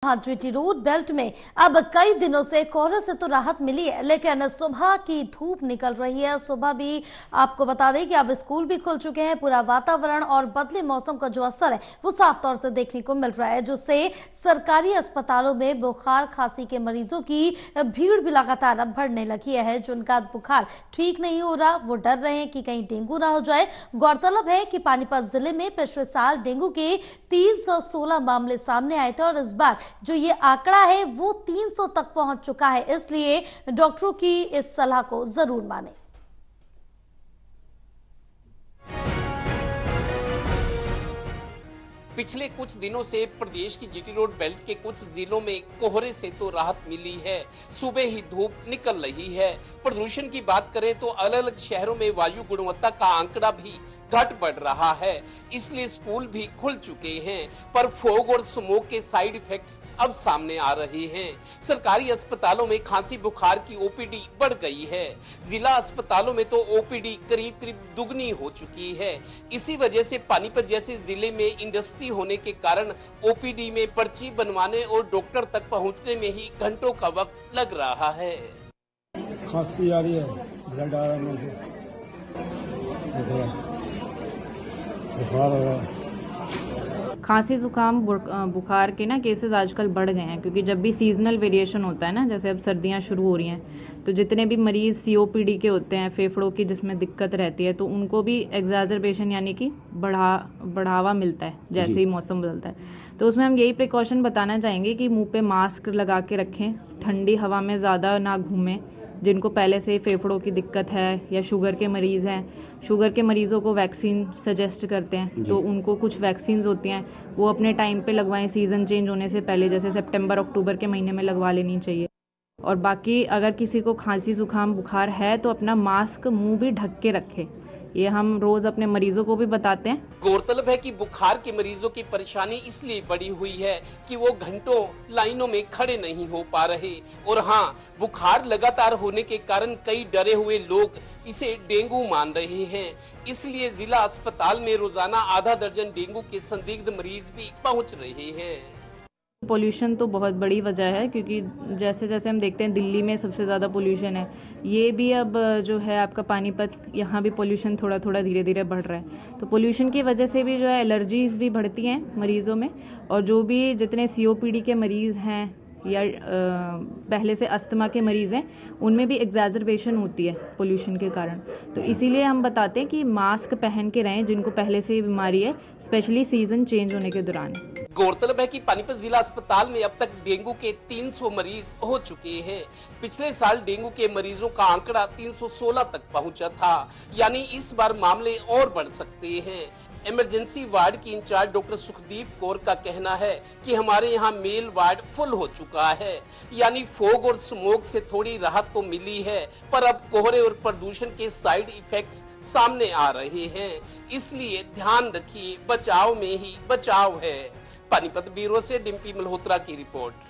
जहां GT road belt में अब कई दिनों से कोहरे से तो राहत मिली है, लेकिन सुबह की धूप निकल रही है। सुबह भी आपको बता दें कि अब स्कूल भी खुल चुके हैं। पूरा वातावरण और बदले मौसम का जो असर है वो साफ तौर से देखने को मिल रहा है, जिससे सरकारी अस्पतालों में बुखार खांसी के मरीजों की भीड़ भी लगातार अब बढ़ने लगी है। जिनका बुखार ठीक नहीं हो रहा, वो डर रहे हैं कि कहीं डेंगू ना हो जाए। गौरतलब है कि पानीपत जिले में पिछले साल डेंगू के 316 मामले सामने आए थे और इस बार जो ये आंकड़ा है वो 300 तक पहुंच चुका है। इसलिए डॉक्टरों की इस सलाह को जरूर मानें। पिछले कुछ दिनों से प्रदेश की जीटी रोड बेल्ट के कुछ जिलों में कोहरे से तो राहत मिली है। सुबह ही धूप निकल रही है। प्रदूषण की बात करें तो अलग अलग शहरों में वायु गुणवत्ता का आंकड़ा भी घट बढ़ रहा है, इसलिए स्कूल भी खुल चुके हैं। पर फॉग और स्मोक के साइड इफेक्ट्स अब सामने आ रहे हैं। सरकारी अस्पतालों में खांसी बुखार की ओपीडी बढ़ गई है। जिला अस्पतालों में तो ओपीडी करीब करीब दुगनी हो चुकी है। इसी वजह से पानीपत जैसे जिले में इंडस्ट्री होने के कारण ओपीडी में पर्ची बनवाने और डॉक्टर तक पहुंचने में ही घंटों का वक्त लग रहा है। खांसी आ रही है, ब्लड आ रहा है मुझे, बुखार आ रहा है। खांसी जुकाम बुखार के ना केसेस आजकल बढ़ गए हैं, क्योंकि जब भी सीजनल वेरिएशन होता है ना, जैसे अब सर्दियां शुरू हो रही हैं, तो जितने भी मरीज सीओपीडी के होते हैं, फेफड़ों की जिसमें दिक्कत रहती है, तो उनको भी एग्जैजरबेशन यानी कि बढ़ावा मिलता है जैसे ही मौसम बदलता है। तो उसमें हम यही प्रिकॉशन बताना चाहेंगे कि मुंह पे मास्क लगा के रखें, ठंडी हवा में ज़्यादा ना घूमें। जिनको पहले से फेफड़ों की दिक्कत है या शुगर के मरीज़ हैं, शुगर के मरीज़ों को वैक्सीन सजेस्ट करते हैं, तो उनको कुछ वैक्सीन्स होती हैं वो अपने टाइम पे लगवाएं, सीज़न चेंज होने से पहले, जैसे सितंबर अक्टूबर के महीने में लगवा लेनी चाहिए। और बाकी अगर किसी को खांसी जुकाम बुखार है तो अपना मास्क मुंह भी ढक के रखे। ये हम रोज अपने मरीजों को भी बताते हैं। गौरतलब है कि बुखार के मरीजों की परेशानी इसलिए बढ़ी हुई है कि वो घंटों लाइनों में खड़े नहीं हो पा रहे। और हाँ, बुखार लगातार होने के कारण कई डरे हुए लोग इसे डेंगू मान रहे हैं। इसलिए जिला अस्पताल में रोजाना आधा दर्जन डेंगू के संदिग्ध मरीज भी पहुँच रहे हैं। पोल्यूशन तो बहुत बड़ी वजह है, क्योंकि जैसे जैसे हम देखते हैं दिल्ली में सबसे ज़्यादा पोल्यूशन है, ये भी अब जो है आपका पानीपत, यहाँ भी पोल्यूशन थोड़ा थोड़ा धीरे धीरे बढ़ रहा है। तो पोल्यूशन की वजह से भी जो है एलर्जीज़ भी बढ़ती हैं मरीज़ों में, और जो भी जितने सीओपीडी के मरीज़ हैं या पहले से अस्थमा के मरीज़ हैं, उनमें भी एग्जैजरबेशन होती है पोल्यूशन के कारण। तो इसीलिए हम बताते हैं कि मास्क पहन के रहें जिनको पहले से बीमारी है, स्पेशली सीजन चेंज होने के दौरान। गौरतलब है कि पानीपत जिला अस्पताल में अब तक डेंगू के 300 मरीज हो चुके हैं। पिछले साल डेंगू के मरीजों का आंकड़ा 316 तक पहुंचा था, यानी इस बार मामले और बढ़ सकते हैं। इमरजेंसी वार्ड की इंचार्ज डॉक्टर सुखदीप कौर का कहना है कि हमारे यहाँ मेल वार्ड फुल हो चुका है, यानी फॉग और स्मोक से थोड़ी राहत तो मिली है, पर अब कोहरे और प्रदूषण के साइड इफेक्ट्स सामने आ रहे हैं। इसलिए ध्यान रखिए, बचाव में ही बचाव है। पानीपत ब्यूरो से डिम्पी मल्होत्रा की रिपोर्ट।